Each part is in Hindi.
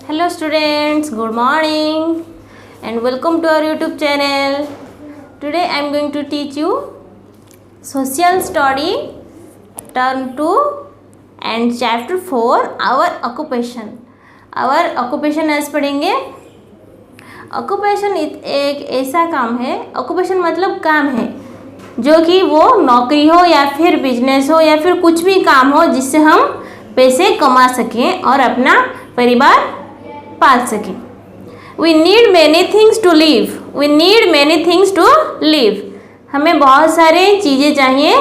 Hello students, good morning and welcome to our YouTube channel. Today I am going to teach you Social Study Term 2 and Chapter 4 Our Occupation. Our Occupation आज पढ़ेंगे. Occupation एक ऐसा काम है, Occupation मतलब काम है जो कि वो नौकरी हो या फिर बिजनेस हो या फिर कुछ भी काम हो जिससे हम पैसे कमा सकें और अपना परिवार पाल सकें. We need many things to live. We need many things to live. हमें बहुत सारे चीज़ें चाहिए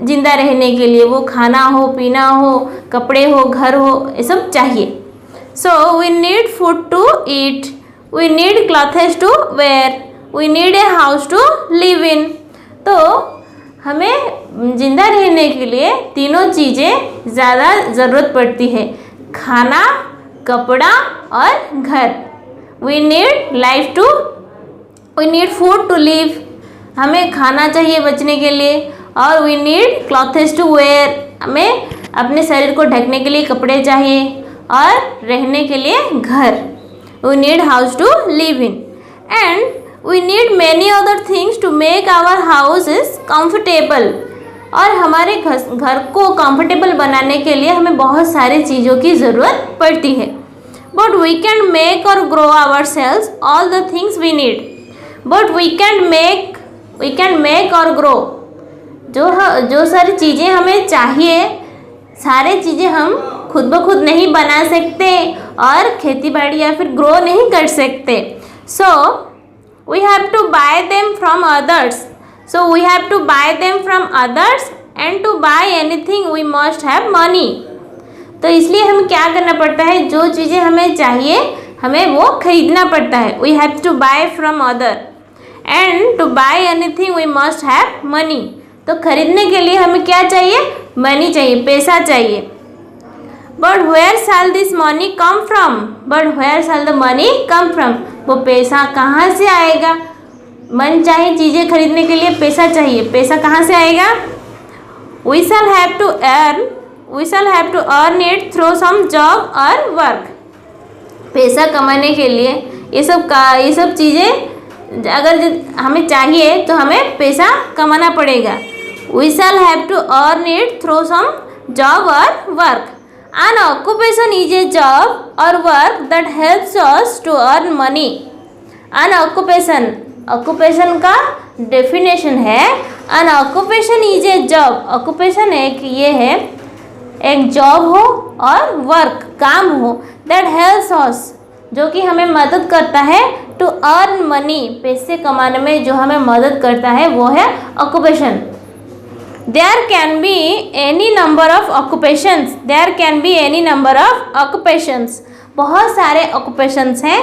जिंदा रहने के लिए. वो खाना हो, पीना हो, कपड़े हो, घर हो, ये सब चाहिए. So we need food to eat. We need clothes to wear. We need a house to live in. तो हमें जिंदा रहने के लिए तीनों चीज़ें ज़्यादा ज़रूरत पड़ती है. खाना, कपड़ा और घर. We need life to, we need food to live. हमें खाना चाहिए बचने के लिए और we need clothes to wear. हमें अपने शरीर को ढकने के लिए कपड़े चाहिए और रहने के लिए घर. We need house to live in. And we need many other things to make our houses comfortable. और हमारे घर को कंफर्टेबल बनाने के लिए हमें बहुत सारी चीज़ों की ज़रूरत पड़ती है. But we can make or grow ourselves all the things we need. But we can make or grow. जो सारी चीज़ें हमें चाहिए, सारी चीज़ें हम खुद ब खुद नहीं बना सकते और खेती बाड़ी या फिर ग्रो नहीं कर सकते. So we have to buy them from others. So we have to buy them from others and to buy anything we must have money. तो इसलिए हमें क्या करना पड़ता है, जो चीज़ें हमें चाहिए हमें वो खरीदना पड़ता है. We have to buy from other and to buy anything we must have money. तो खरीदने के लिए हमें क्या चाहिए, मनी चाहिए, पैसा चाहिए. But where shall this money come from? But where shall the money come from? वो पैसा कहाँ से आएगा. मन चाहे चीज़ें खरीदने के लिए पैसा चाहिए, पैसा कहाँ से आएगा. We shall have to earn it through some job or work. पैसा कमाने के लिए ये सब चीज़ें अगर हमें चाहिए तो हमें पैसा कमाना पड़ेगा. We shall have to earn it through some job or work. An occupation is a job or work that helps us to earn money. An occupation का डेफिनेशन है, an occupation is a job. occupation एक जॉब हो और वर्क काम हो, that helps us जो कि हमें मदद करता है to earn money पैसे कमाने में जो हमें मदद करता है वो है occupation. There can be any number of occupations. There can be any number of occupations. बहुत सारे occupations हैं.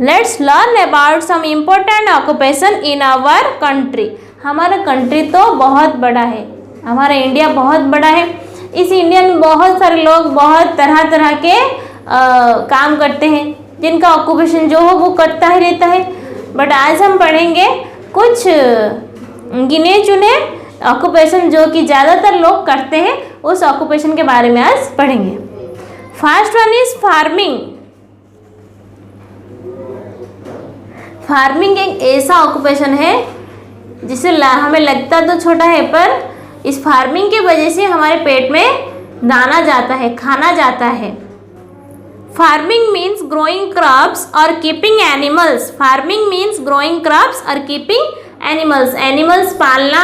Let's learn about some important occupation in our country. हमारा कंट्री तो बहुत बड़ा है, हमारा इंडिया बहुत बड़ा है. इस इंडिया में बहुत सारे लोग बहुत तरह तरह के काम करते हैं जिनका ऑक्यूपेशन जो हो वो करता ही रहता है. बट आज हम पढ़ेंगे कुछ गिने चुने ऑक्यूपेशन जो कि ज़्यादातर लोग करते हैं, उस ऑक्यूपेशन के बारे में आज पढ़ेंगे. First one is farming. Farming एक ऐसा ऑक्यूपेशन है जिसे हमें लगता तो छोटा है पर इस फार्मिंग की वजह से हमारे पेट में दाना जाता है, खाना जाता है. फार्मिंग मीन्स ग्रोइंग क्रॉप्स और keeping animals. Farming means growing crops और कीपिंग एनिमल्स. एनिमल्स पालना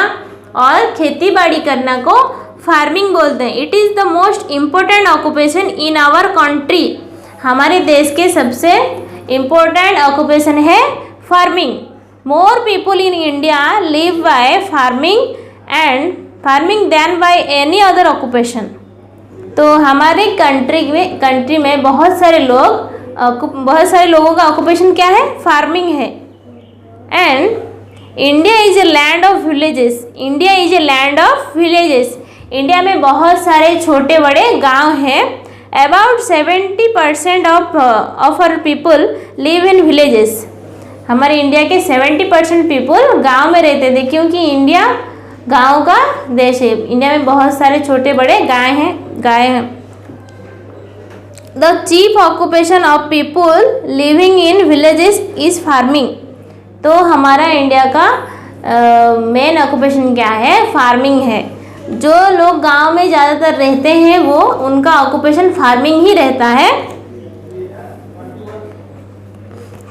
और खेती बाड़ी करना को फार्मिंग बोलते हैं. It is the most important occupation in our country. हमारे देश के सबसे इम्पोर्टेंट ऑक्यूपेशन है farming. More people in India live by farming than by any other occupation. तो हमारे कंट्री में बहुत सारे लोगों का ऑक्यूपेशन क्या है, फार्मिंग है. And India is a land of villages. India is a land of villages. India में बहुत सारे छोटे बड़े गांव हैं. About 70% of our people live in villages. हमारे इंडिया के 70% पीपल गांव में रहते थे क्योंकि इंडिया गांव का देश है. इंडिया में बहुत सारे छोटे बड़े गाय हैं. The chief occupation of people living in villages is farming. तो हमारा इंडिया का मेन ऑक्यूपेशन क्या है? फार्मिंग है। जो लोग गांव में ज़्यादातर रहते हैं वो उनका ऑक्यूपेशन फार्मिंग ही रहता है।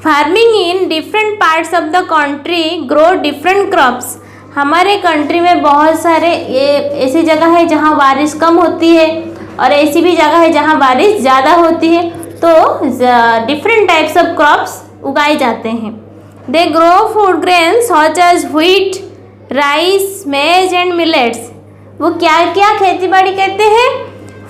Farming in different parts of the country grow different crops. हमारे कंट्री में बहुत सारे ऐसी जगह है जहाँ बारिश कम होती है और ऐसी भी जगह है जहाँ बारिश ज़्यादा होती है, तो डिफरेंट टाइप्स ऑफ क्रॉप्स उगाए जाते हैं। They grow food grains such as wheat, rice, maize and millets. वो क्या क्या खेती बाड़ी करते हैं?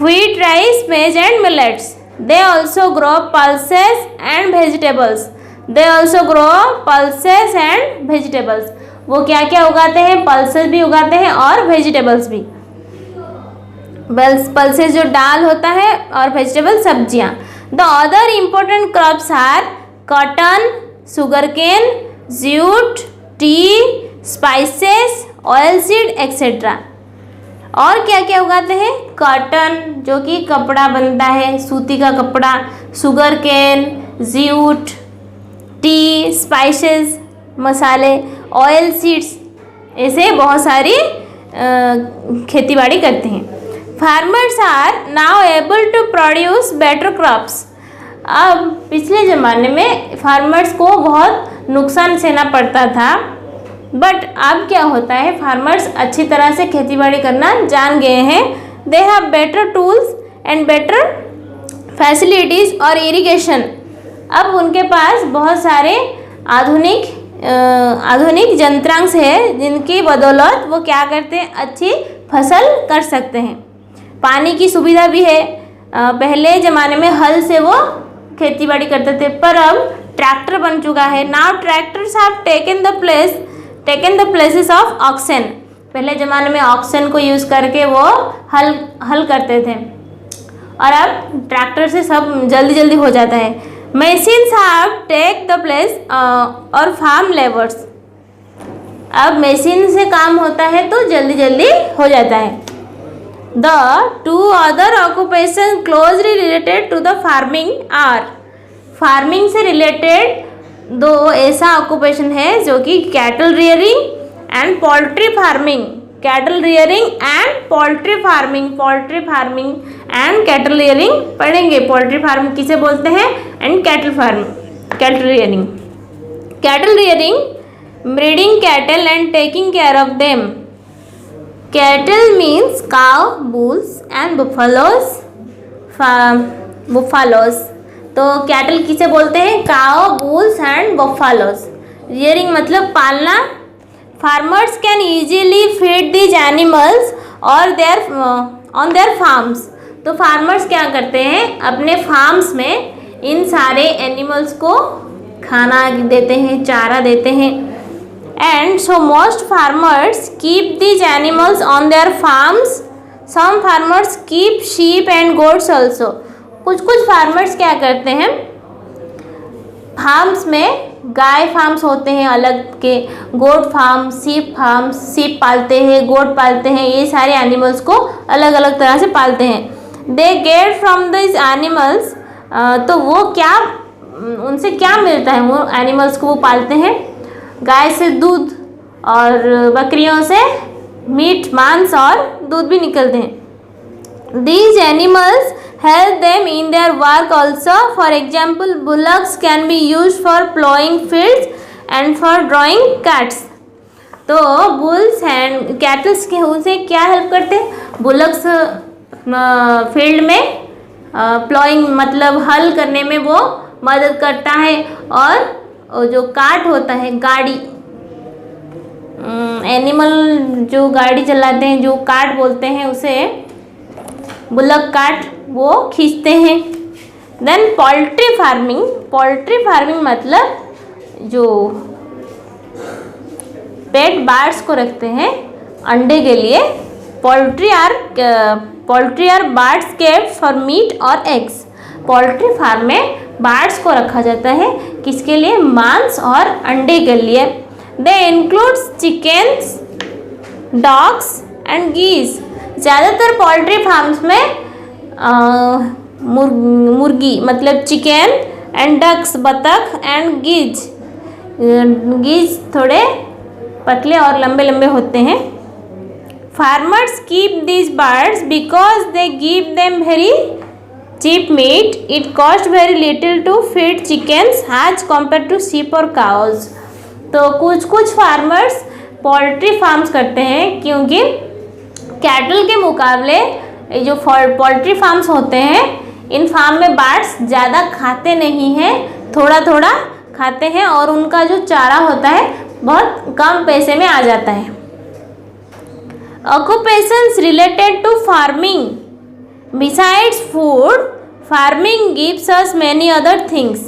Wheat, rice, maize and millets. They also grow pulses and vegetables. They also grow pulses and vegetables. वो क्या क्या उगाते हैं? पल्सेस भी उगाते हैं और वेजिटेबल्स भी। पल्सेस जो दाल होता है और वेजिटेबल सब्जियां। The other important crops are cotton, sugarcane, jute, tea, spices, oil seed etcetera. और क्या क्या उगाते हैं? कॉटन जो कि कपड़ा बनता है, सूती का कपड़ा, सुगरकेन, जूट, टी, स्पाइसेस मसाले, ऑयल सीड्स, ऐसे बहुत सारी खेती बाड़ी करते हैं। Farmers are now able to produce better crops. अब पिछले ज़माने में फार्मर्स को बहुत नुकसान सहना पड़ता था, बट अब क्या होता है? फार्मर्स अच्छी तरह से खेती बाड़ी करना जान गए हैं। They have better tools and better facilities और इरिगेशन। अब उनके पास बहुत सारे आधुनिक यंत्रांश है जिनकी बदौलत वो क्या करते हैं? अच्छी फसल कर सकते हैं। पानी की सुविधा भी है। पहले ज़माने में हल से वो खेती बाड़ी करते थे, पर अब ट्रैक्टर बन चुका है। Now tractors have taken the places of oxen. पहले ज़माने में ऑक्सन को यूज़ करके वो हल करते थे और अब ट्रैक्टर से सब जल्दी हो जाता है। Machines have take the place और फार्म लेबर्स। अब मशीन से काम होता है तो जल्दी हो जाता है। The two other occupation closely related to the farming are. Farming से रिलेटेड दो ऐसा ऑक्यूपेशन है जो कि cattle rearing and poultry farming. Cattle rearing and poultry farming and cattle rearing पढ़ेंगे। पोल्ट्री फार्मिंग किसे बोलते हैं and cattle rearing breeding cattle and taking care of them. Cattle means cow, bulls and buffaloes. तो कैटल किसे बोलते हैं? Cow, bulls and buffaloes. Rearing मतलब पालना। Farmers can easily feed these animals और ऑन देयर फार्म्स। तो फार्मर्स क्या करते हैं? अपने फार्म्स में इन सारे एनिमल्स को खाना देते हैं, चारा देते हैं। And so most farmers keep these animals on their farms. Some farmers keep sheep and goats also. कुछ फार्मर्स क्या करते हैं? फार्म्स में गाय फार्म्स होते हैं अलग के, गोट फार्म, सीप पालते हैं, गोट पालते हैं। ये सारे एनिमल्स को अलग अलग तरह से पालते हैं। They get from this animals. तो वो क्या, उनसे क्या मिलता है? वो एनिमल्स को वो पालते हैं। गाय से दूध और बकरियों से मीट, मांस और दूध भी निकलते हैं। These animals help them in their work also. For example, bullocks can be used for plowing fields and for drawing carts. तो बुल्स एंड कैटल्स के उनसे क्या हेल्प करते हैं? बुलक्स फील्ड में प्लॉइंग मतलब हल करने में वो मदद करता है, और जो कार्ट होता है, गाड़ी, एनिमल जो गाड़ी चलाते हैं, जो कार्ट बोलते हैं उसे बुलक कार्ट, वो खींचते हैं। देन पोल्ट्री फार्मिंग मतलब जो पेट बर्ड्स को रखते हैं अंडे के लिए। Poultry are birds kept for meat और एग्स। पोल्ट्री फार्म में बर्ड्स को रखा जाता है, किसके लिए? मांस और अंडे के लिए। दे इंक्लूड्स चिकन्स, डॉग्स एंड गीज। ज़्यादातर पोल्ट्री फार्म्स में मुर्गी मतलब चिकन, एंड डक्स बतख, एंड गीज, गीज थोड़े पतले और लंबे लंबे होते हैं। Farmers keep this birds because they give them very cheap meat. It cost very little to feed chickens as compared to sheep or cows. तो कुछ कुछ फार्मर्स पोल्ट्री फार्म्स करते हैं क्योंकि कैटल के मुकाबले जो पोल्ट्री फार्म्स होते हैं, इन फार्म में बर्ड्स ज़्यादा खाते नहीं हैं, थोड़ा थोड़ा खाते हैं और उनका जो चारा होता है बहुत कम पैसे में आ जाता है। Occupations related to farming Besides food, farming gives us many other things.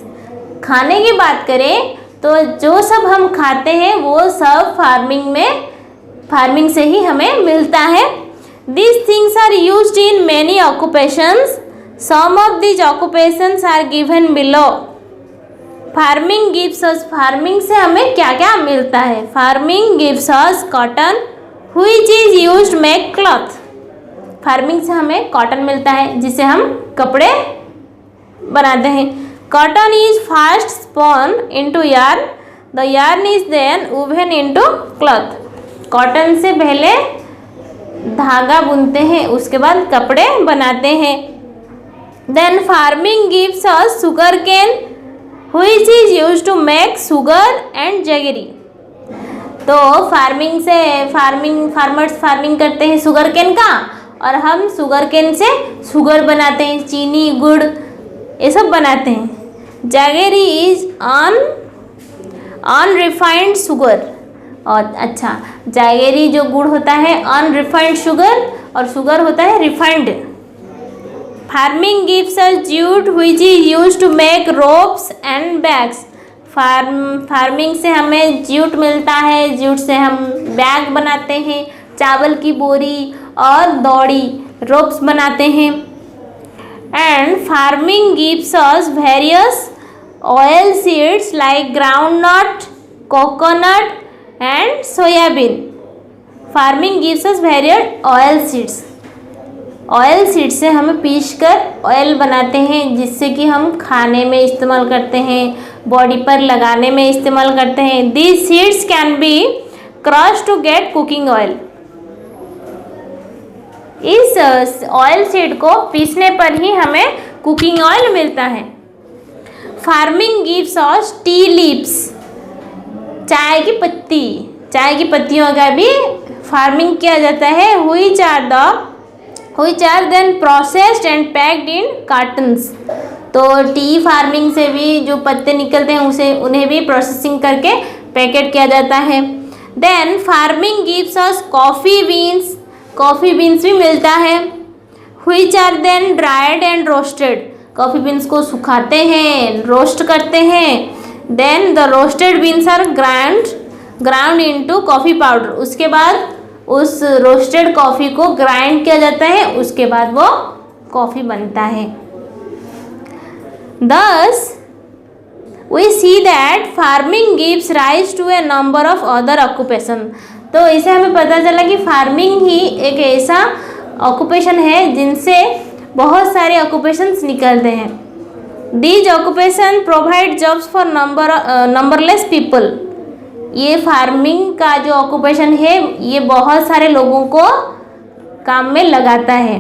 खाने की बात करें तो जो सब हम खाते हैं वो सब फार्मिंग से ही हमें मिलता है। These things are used in many occupations. Some of these occupations are given below. Farming gives us, farming से हमें क्या क्या मिलता है? Farming gives us cotton, which is used to make cloth. Farming से हमें कॉटन मिलता है जिससे हम कपड़े बनाते हैं। Cotton is first spun into yarn, the yarn is then woven into cloth. Cotton से पहले धागा बुनते हैं, उसके बाद कपड़े बनाते हैं। Then farming gives us sugar cane which is used to make sugar and jaggery. तो फार्मर्स फार्मिंग करते हैं शुगर केन का और हम शुगर केन से शुगर बनाते हैं, चीनी गुड़ ये सब बनाते हैं। Jaggery is unrefined sugar. और अच्छा, जैगरी जो गुड़ होता है अनरिफाइंड शुगर और शुगर होता है refined. Farming gives us jute which is used to make ropes and bags. Farming से हमें जूट मिलता है, जूट से हम बैग बनाते हैं, चावल की बोरी और दौड़ी रोप्स बनाते हैं। And farming gives us various oil seeds like groundnut, coconut and soybean. Farming gives us various oil seeds. Oil seeds से हम पीस कर ऑयल बनाते हैं जिससे कि हम खाने में इस्तेमाल करते हैं, बॉडी पर लगाने में इस्तेमाल करते हैं। These seeds can be crushed to get cooking oil. इस ऑयल सीड को पीसने पर ही हमें कुकिंग ऑयल मिलता है। Farming gives us tea leaves, चाय की पत्ती, चाय की पत्तियों का भी फार्मिंग किया जाता है। which are then processed and packed in cartons. तो टी फार्मिंग से भी जो पत्ते निकलते हैं उन्हें भी प्रोसेसिंग करके पैकेट किया जाता है। Then farming gives us coffee beans, coffee beans भी मिलता है। which are then dried and roasted. Coffee beans को सुखाते हैं, रोस्ट करते हैं। Then the roasted beans are ground into coffee powder. उसके बाद उस रोस्टेड कॉफ़ी को ग्राइंड किया जाता है, उसके बाद वो कॉफ़ी बनता है। Thus we see that farming gives rise to a number of other occupation. तो इसे हमें पता चला कि फार्मिंग ही एक ऐसा ऑक्यूपेशन है जिनसे बहुत सारे ऑक्यूपेशंस निकलते हैं। These occupation provide jobs for numberless people. ये फार्मिंग का जो ऑक्यूपेशन है ये बहुत सारे लोगों को काम में लगाता है।